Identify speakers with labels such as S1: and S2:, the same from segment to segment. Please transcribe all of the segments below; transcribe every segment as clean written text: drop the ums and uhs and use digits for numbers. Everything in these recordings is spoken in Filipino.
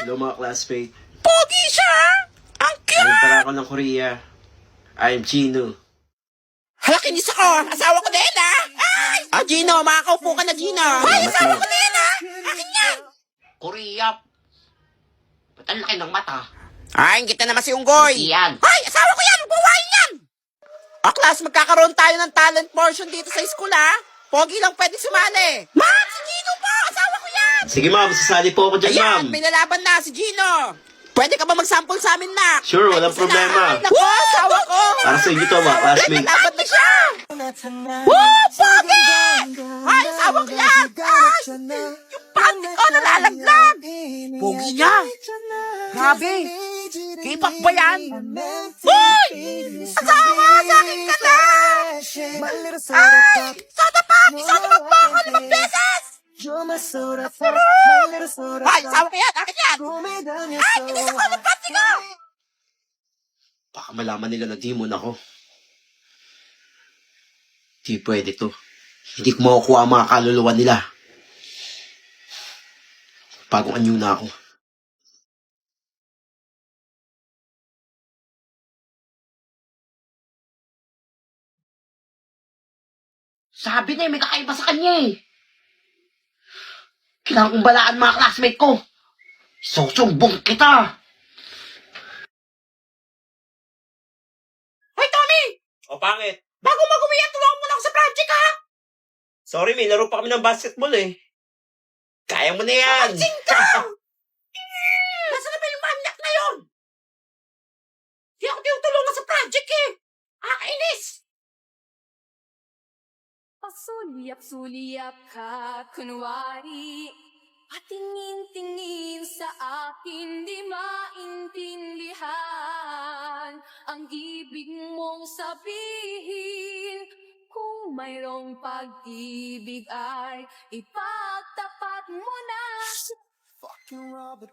S1: Hello mga classmate.
S2: Pogi siya! Ang
S1: Galing
S2: cute!
S1: pala ako ng Korea. I'm Chino.
S2: Hala, kinis ako! Asawa ko din, ha? Ay! Gino, makakaupo ka na, Gino! Ay,
S1: Salamat
S2: asawa
S1: mo.
S2: ko din, ha? Akin yan!
S3: Korea. Ba't ang laki ng mata?
S2: Ay, kita naman si Unggoy!
S3: Hindi yan.
S2: Ay, asawa ko yan! Buwain yan! Class, magkakaroon tayo ng talent portion dito sa school, ha? Pogi lang pwede sumali. Ma'am, si Gino po! Asawa ko yan!
S1: Sige ma'am, sasali po ako dyan ma'am.
S2: Ayan, may lalaban na si Gino. Pwede ka ba mag-sample sa amin, na?
S1: Sure, walang problema.
S2: Ay, naku, asawa ko!
S1: Para sa inyo to mga
S2: Ay,
S1: classmate.
S2: lalaban na siya! Woo! Pogi! Ay, asawa ko yan! Ay! Yung panty ko nalalaglag! Pogi niya! Grabe! K-pop ba yan? Uy! Asawa! Sa akin ka na! Ay! Soda pop! Isoda pop mo ako 5 beses! Ay! Asawa ko yan! Akin yan! Ay! Kinis ako ng panty ko!
S1: Baka malaman nila na demon ako. Di pwede to. Hindi ko makukuha ang mga kaluluwa nila. Bagong anyo na ako.
S3: Sabi na may kakaiba sa kanya eh. Kailangan kong balaan mga classmate ko. Susumbong kita.
S2: Hoy, Tommy!
S1: O pangit.
S2: Bago mag-uwi, tulungan mo na ako sa project, ha?
S1: Sorry, may laro pa kami ng basketball eh. Kaya mo na yan.
S2: Nasaan na ba yung manyak na yun? Di ako tinutulungan sa project, eh. Kainis!
S4: Pasuliyap-suliyap ka, kunwari patingin-tingin sa akin, di maintindihan ang ibig mong sabihin. Kung mayroong pag-ibig ay ipagtapat mo na.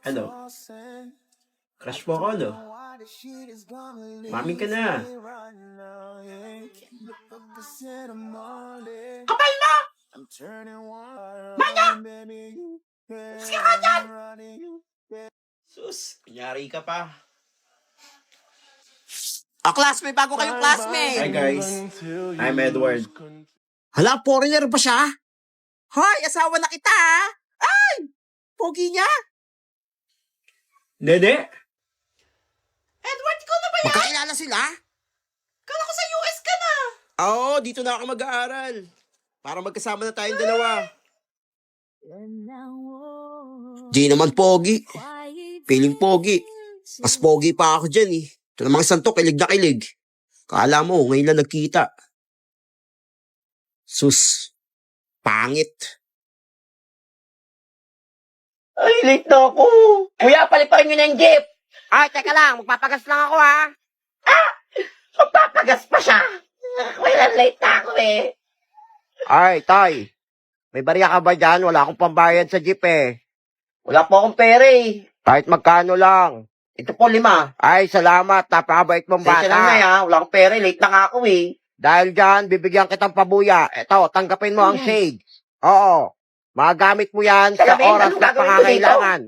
S1: Ano? Crush mo ako, no? Mami ka na.
S2: Kapal mo! Manya! Sige ka dyan!
S1: Sus, kunyari ka pa.
S2: Classmate, bago kayong
S1: Hi
S2: classmate.
S1: guys, I'm Edward.
S2: Hala, foreigner ba siya? Hoy, asawa na kita, ha? Ay! Pogi niya?
S1: Nene?
S2: Edward, ikaw na ba yan? Magkakilala sila? Kala ko sa US ka na.
S1: Oo, dito na ako mag-aaral. Para magkasama na tayong dalawa.
S2: Di naman pogi. Feeling pogi. Mas pogi pa ako dyan, eh. Ito namang santo, kilig na kilig. Kala mo, ngayon lang nagkita. Sus, pangit.
S3: Ay, late na ako. Kuya, paliparin nyo na yung jeep.
S2: Ay, teka lang, magpapagas lang ako, ha?
S3: Magpapagas pa siya. Kuya, late na ako eh.
S2: Ay, Tay. May barya ka ba dyan? Wala akong pambayad sa jeep, eh.
S3: Wala po akong pera eh.
S2: Kahit magkano lang.
S3: Ito po 5.
S2: Ay, salamat. Napakabait mong
S3: Sensya lang na
S2: bata.
S3: ha. Wala akong pera eh. Late na nga ako eh.
S2: Dahil dyan, bibigyan kitang pabuya. Eto, tanggapin mo ang shade. Oo. Magagamit mo yan sa
S3: Sabihin,
S2: oras
S3: anong
S2: na
S3: gagawin ko
S2: pangangailangan.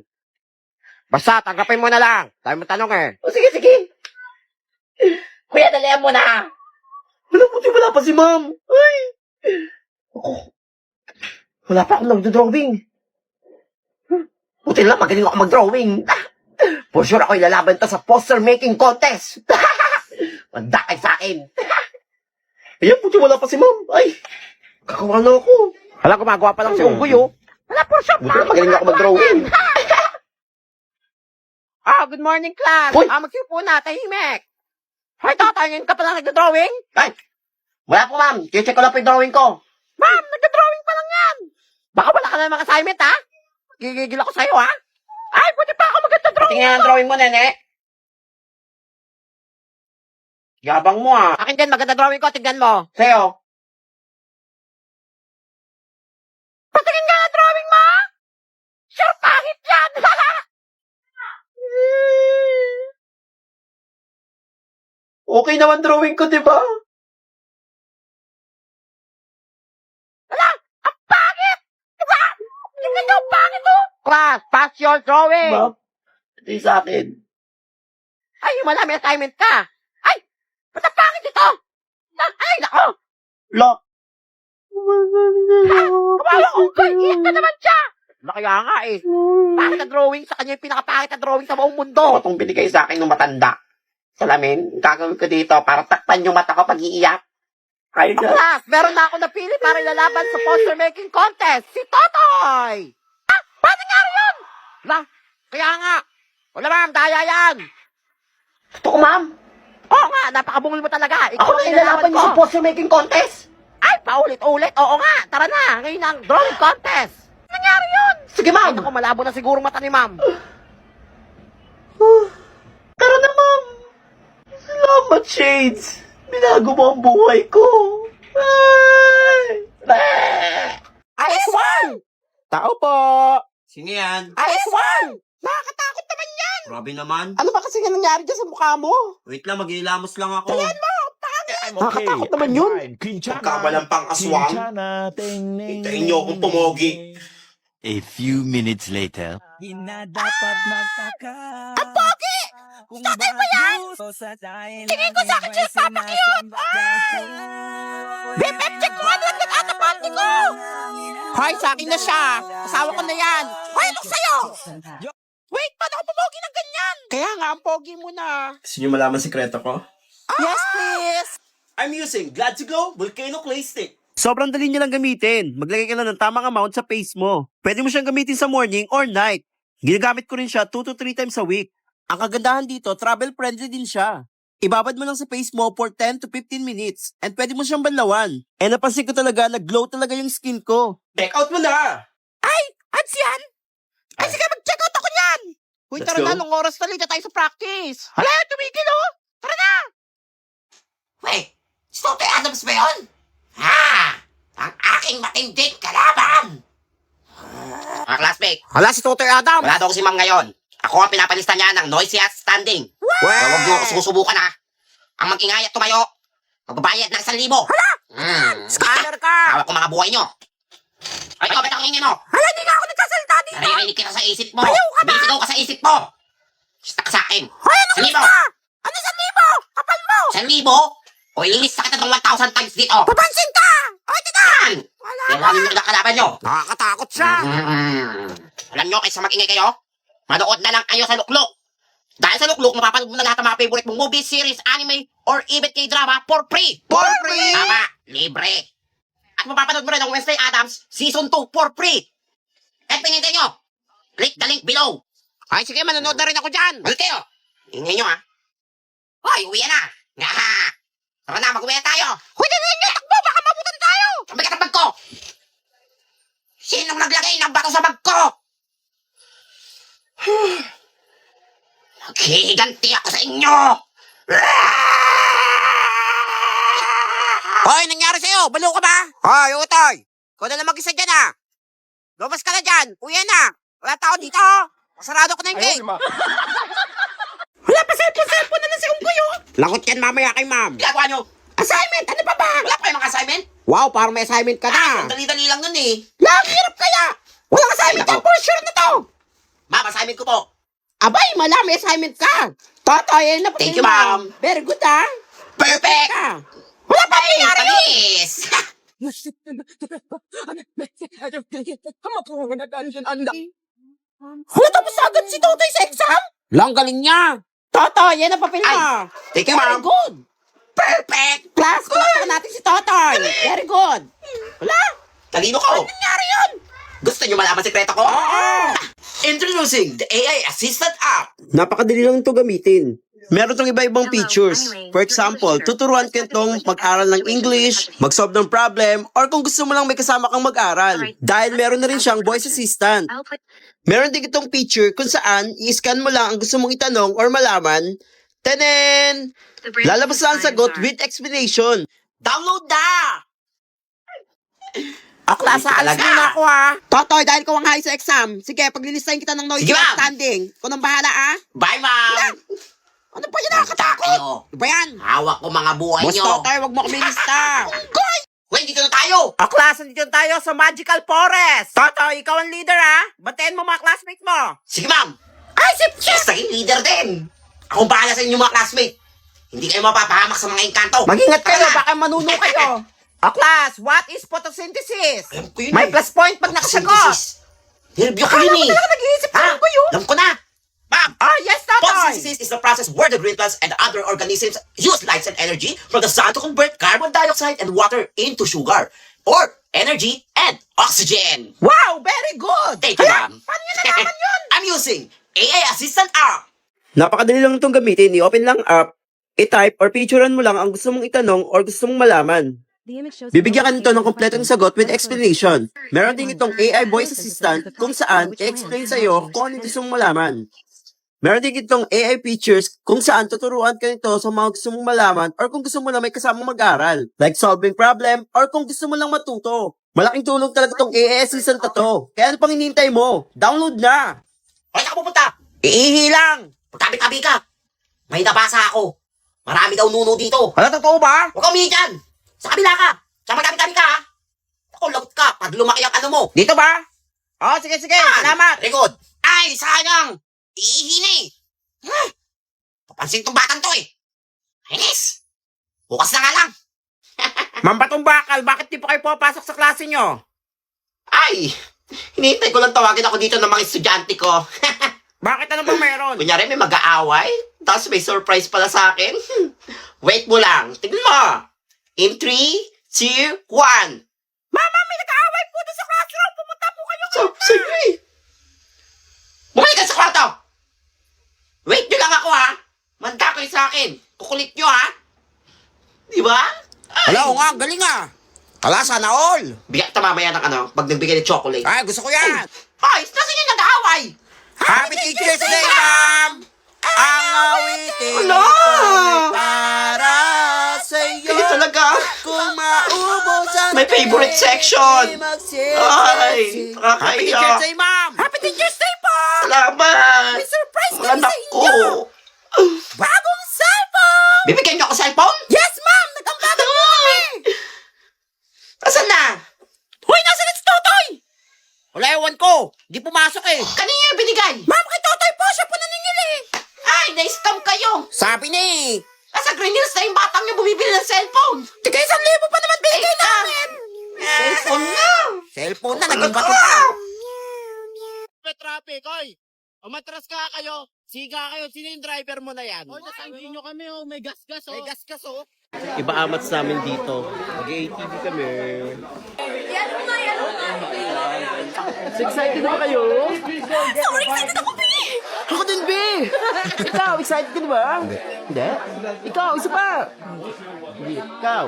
S2: Basta, tanggapin mo na lang. Tayo mo tanong, eh.
S3: O sige, sige. Kuya, dalihan mo na.
S1: Wala puti, wala pa si ma'am. Ay!
S3: Wala pa akong nagdo-drawing. Buti lang, magaling ako mag-drawing. For sure ako ilalaban to sa poster making contest. Manda kay sa akin.
S1: Ayan, puti, wala pa si ma'am. Ay! Kakawa na ako.
S2: Hala, gumagawa pa lang si Unggoy, oh.
S3: Wala, for sure.
S1: Buti na magaling ako mag-drawing.
S2: Good morning, class.
S3: Uy!
S2: Magsipo na, tahimik. Hoy, tatangin ka pala nagdo-drawing?
S3: Ay! Wala po, ma'am. Check ko lang po yung drawing ko.
S2: Ma'am, nagdo-drawing pa lang yan. Baka wala ka na namang assignment, ha? Gigigil ako sa'yo, ha? Ay, pwede pa ako maganda-drawing.
S3: Tingnan ang drawing mo, nene. Yabang mo, ah.
S2: Akin din, maganda drawing ko. Tignan mo.
S3: Sa'yo.
S2: Patingin nga ang drawing mo. Sure, pangit yan.
S1: Okay naman drawing ko, di ba?
S2: Ang pangit. Diba? Tignan nyo, ang pangit, oh. Class, pass your drawing.
S1: Ma'am,
S3: Hindi sa akin. Ay, wala, may assignment ka. Ay, ba't ang pangit ito? Ay, nako. Lock. Kawawa ko, iiyak na naman siya. Kaya nga eh. Pangit na drawing sa kanya yung pinakapangit na drawing sa buong mundo. Ito itong binigay sa akin ng matanda. Salamin, gagawin ko dito para takpan yung mata ko pag iiyak. Ay, class, meron na ako napili para ilalaban sa poster making contest. Si Totoy! Ah, paano nangyari yun? Kaya nga. Wala ma'am, daya yan. Totoo ma'am? Oo nga, napakabungol mo talaga. Ikaw ang ilalaban niyo sa poster making contest? Ay, paulit-ulit. Oo nga, tara na. Ngayon ang drawing contest. Nangyari yun? Sige ma'am. Ay, naku, malabo na siguro mata ni ma'am. Tara na ma'am. Salamat, Shades. Binago mo ang buhay ko. Ayos one! Tao po!
S1: Sino yan?
S3: Ayos one! Nakakatakot naman yan!
S1: Grabe naman.
S3: Ano ba kasi nga nangyari dyan sa mukha mo?
S1: Wait lang, maghihilamos lang ako.
S3: Tingnan mo! Nakakatakot naman yun.
S1: Pagkabalampang aswang. Hintayin niyo akong pumogi.
S5: A few minutes later.
S2: Ang pogi! Tatay ba yan? Tingin ko sa akin siya papakiyot! Bip, check mo ano ang nag-atapante ko! Hoy, sa akin na siya! Asawa ko na yan! Hoy, look sa'yo! Wait, paano ako pumogi ng ganyan? Kaya nga, ang pogi mo na.
S1: Gusto niyo malaman sikreto ko?
S2: Yes, please!
S1: I'm using Glad to Glow Volcano Clay Stick.
S6: Sobrang dali niya lang gamitin. Maglagay ka lang ng tamang amount sa face mo. Pwede mo siyang gamitin sa morning or night. Ginagamit ko rin siya 2 to 3 times a week. Ang kagandahan dito, travel-friendly din siya. Ibabad mo lang sa face mo for 10 to 15 minutes and pwede mo siyang banlawan. And napansin ko talaga, nag-glow talaga yung skin ko.
S1: Check out mo na!
S2: Ads yan? Ay, sige, mag-check out ako niyan! Uy,
S1: Let's
S2: tara
S1: go.
S2: na, nung oras na tayo sa practice. Hala, tumigil oh! Tara na!
S3: Wait, Stote Adams ba yun? Ha! Ang aking matinding kalaban! Mga classmate,
S2: Hala, si Totoy Adam!
S3: wala daw si ma'am ngayon. Ako ang pinapalista niya ng noisiest standing. Kaya huwag niyo ako susubukan ha. Ang mag-ingay at tumayo, magbabayad ng 1,000. Hala!
S2: Scanner ka!
S3: Hawak ko mga buhay niyo. Ay, ikaw, ba't ang ingin mo?
S2: Hala, hindi nga ako nagsasalita dito!
S3: Naririnig kita sa isip mo.
S2: Ayaw ka ba?
S3: Bisigaw ka sa isip mo. Sista ka sa akin.
S2: Hoy, ano
S3: 1,000.
S2: ka? Ano 1,000? Kapal mo!
S3: 1,000? O ililista kita ng 1,000 times dito.
S2: Papansin ka! Hoy, tika!
S3: Yan!
S2: Wala
S3: Yan ang inyong nakalaban nyo.
S2: Nakakatakot siya!
S3: Alam nyo, kaysa mag-ingay kayo, manood na lang kayo sa Lukluk. Dahil sa Lukluk, mapapanood mo na lahat ng mga favorite mong movie, series, anime, or even K-drama for free.
S2: For free?
S3: Tama, libre. At mapapanood mo rin ang Wednesday Addams Season 2 for free. At pinintay nyo, click the link below.
S2: Ay, sige, manonood na rin ako dyan!
S3: Balik kayo. Ingay nyo ha. Hoy, uwi na. Nga. Tara na, mag-uwi na tayo.
S2: Hoy, ganyan nyo! Takbo! Baka mabutan tayo!
S3: Ang bigat ng bag ko. Sinong naglagay ng bato sa bag ko? Maghihiganti ako sa inyo!
S2: Hoy, nangyari sa'yo? Balo ka ba? Hoy, Utoy! Ikaw na lang mag-isa dyan ah! Lumabas ka na dyan! Uwi na! Wala tao dito! Masarado ko na yung gate! Wala pa cellphone na si Unggoy oh! Lakot yan mamaya kay ma'am!
S3: Ginagawa nyo?
S2: Assignment! Ano pa ba?
S3: Wala pa kayong mga assignment?
S2: Wow, parang may assignment ka na!
S3: Ang dali-dali lang nun eh.
S2: Hirap kaya! Walang assignment yan! For sure na to!
S3: Ma'am, assignment ko po.
S2: Abay, may assignment ka! Totoy, na
S3: Thank you, ma'am.
S2: Very good ah!
S3: Perfect!
S2: Ka. Wala pa nangyari yun!
S3: Panis!
S2: Wala tapos agad si Totoy sa exam? Lang galing niya! Totoy, yan ang papel mo!
S3: Ay, thank you,
S2: Very
S3: ma'am.
S2: good!
S3: Perfect!
S2: Class, palakpakan natin si Totoy! Very good! Wala!
S3: Talino ko.
S2: Nangyari yun!
S3: Gusto nyo malaman sekreto ko? Introducing the AI Assistant app.
S6: Napakadali lang ito gamitin. Meron tong iba-ibang features. For example, tuturuan ka itong mag-aral ng English, mag-solve ng problem, or kung gusto mo lang may kasama kang mag-aral. Dahil meron na rin siyang voice assistant. Meron din itong feature kung saan i-scan mo lang ang gusto mong itanong or malaman. Tenen! Lalabas lang ang sagot with explanation.
S3: Download na!
S2: O, class, aalis
S3: Talaga.
S2: muna ako ha! Totoy, dahil ko ang high sa exam, sige, paglilistahin kita ng noisy
S3: Sige, ma'am.
S2: standing. Ikaw nang bahala ah!
S3: Bye, ma'am!
S2: Ano pa yun nakakatakot?
S3: Kayo.
S2: Ano ba yan?
S3: Hawak ko mga buhay
S2: Boss
S3: nyo.
S2: Totoy, wag mo kami lista!
S3: Wait, dito na tayo!
S2: O, class, nandito tayo sa Magical Forest! Totoy, ikaw ang leader ha! Bantayan mo mga classmates mo!
S3: Sige, ma'am!
S2: Ay, Ay, sip-sip!
S3: Naging leader din. Ako bahala sa inyo mga classmate. Hindi kayo mapapahamak sa mga engkanto.
S2: Mag-ingat kayo,
S3: Tara na.
S2: baka manuno kayo. O class, what is photosynthesis?
S3: Alam ko yun
S2: May
S3: eh.
S2: plus point pag nakasagot.
S3: Photosynthesis. Nireview ko
S2: Akala
S3: yun
S2: ko
S3: eh.
S2: talaga nag-iisip
S3: Ha?
S2: ko yun.
S3: Alam ko na. Ma'am,
S2: Ah, yes, Totoy.
S3: photosynthesis is the process where the green plants and other organisms use light and energy from the sun to convert carbon dioxide and water into sugar or energy and oxygen.
S2: Wow, very good.
S3: Thank you,
S2: Hala,
S3: ma'am.
S2: paano nyo nalaman yun?
S3: I'm using AI Assistant app.
S6: Napakadali lang itong gamitin. I-open lang app, i-type or picturean mo lang ang gusto mong itanong or gusto mong malaman. Bibigyan ka nito ng kompletong sagot with explanation. Meron din itong AI voice assistant kung saan i-explain sa'yo kung ano gusto mong malaman. Meron din itong AI features kung saan tuturuan ka nito sa mga gusto mong malaman or kung gusto mo lang may kasamang mag-aral. Like solving problem or kung gusto mo lang matuto. Malaking tulong talaga itong AI assistant na to. Kaya ano pang hinihintay mo? Download na!
S3: Hoy, saan ka pupunta?
S2: Iihi lang.
S3: Magtabi-tabi ka. May nabasa ako. Marami daw nuno dito.
S2: Hala, totoo ba?
S3: Huwag kang umihi dyan. Sa kabila ka. Sa magtabi-tabi ka, ha? Ako, lagot ka. Pag lumaki ang ano mo.
S2: Dito ba? Oh, sige, sige. Salamat.
S3: Likod. Ay, sayang. Iihi na eh. Huh? Papansin tong batang to eh. Inis. Bukas na nga lang.
S2: Ma'am Batong Bakal, bakit di pa kayo papasok sa klase nyo?
S3: Ay, hinihintay ko lang tawagin ako dito ng mga estudyante ko.
S2: Bakit ano bang meron?
S3: Kunyari may mag-aaway, tapos may surprise pala sa akin. Wait mo lang. Tignan mo. In 3, 2, 1.
S2: Mama, may nag-aaway po doon sa classroom. Pumunta po kayo.
S3: Sige. Bumalik ka sa kwarto. Wait nyo lang ako ha. Manda kayo sa akin. Kukulit nyo ha. Di ba? Ay.
S2: Hala, oo nga, galing ah. Hala, sana all.
S3: Bigyan kita mamaya ng ano, pag nagbigay ng chocolate.
S2: Ay, gusto ko yan.
S3: Hoy, nasan yung nag-aaway?
S2: Happy Teacher's Day, ma'am! Ang awitin
S3: Hala!
S2: ito'y para sa'yo.
S3: Kaya talaga.
S2: Kung maubos ang
S3: May favorite section. Ay,
S2: Happy
S3: nakakaiyak.
S2: Teacher's Day, ma'am! Happy Teacher's Day po!
S3: Salamat.
S2: May surprise
S3: Mga
S2: kami sa
S3: anak ko.
S2: inyo! Bagong cellphone!
S3: Bibigyan niyo ako cellphone?
S2: Yes, ma'am! Nag-ambagan po kami!
S3: Asan na?
S2: Hoy, nasa na si Totoy? Wala, ewan ko. Di pumasok eh.
S3: Kanina yung binigay.
S2: Ma'am, kay Totoy po. Siya po naningili.
S3: Ay, na-scam kayo.
S2: Sabi ni eh.
S3: Nasa Green Hills na yung batang niyo bumibili ng cellphone.
S2: Tigay 1,000 pa naman binigay namin.
S3: Cellphone na.
S2: Cellphone na, naging bato pa.
S7: Traffic, oy! Umatras ka kayo, siga kayo, sino yung driver mo na yan? Oy, nasangkin nyo kami, oh, may gas-gas, oh. May gas-gas, oh.
S6: Iba amat sa amin dito. Mag-ATV kami. Excited ba kayo?
S4: Sobrang excited ako, Bi!
S6: Ako din, B! Ikaw, excited ka na ba? Hindi. Ikaw, isa pa! Hindi, ikaw.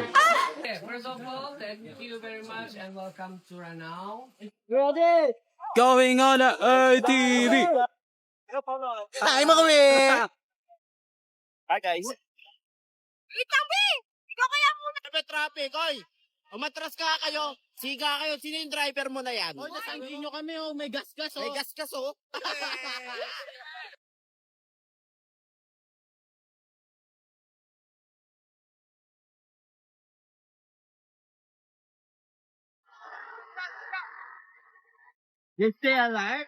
S8: First of all, thank you very much and welcome to Ranao.
S7: Going on a ATV!
S2: Ay, mga kami.
S7: Hi, guys. Traffic, oy! Umatras ka kayo, siga kayo, sino yung driver mo na yan? Oy, nasangkin nyo kami, oh, may gas-gas, oh. May gas-gas, oh.
S8: You stay alive?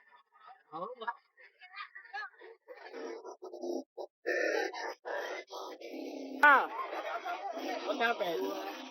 S7: What happened?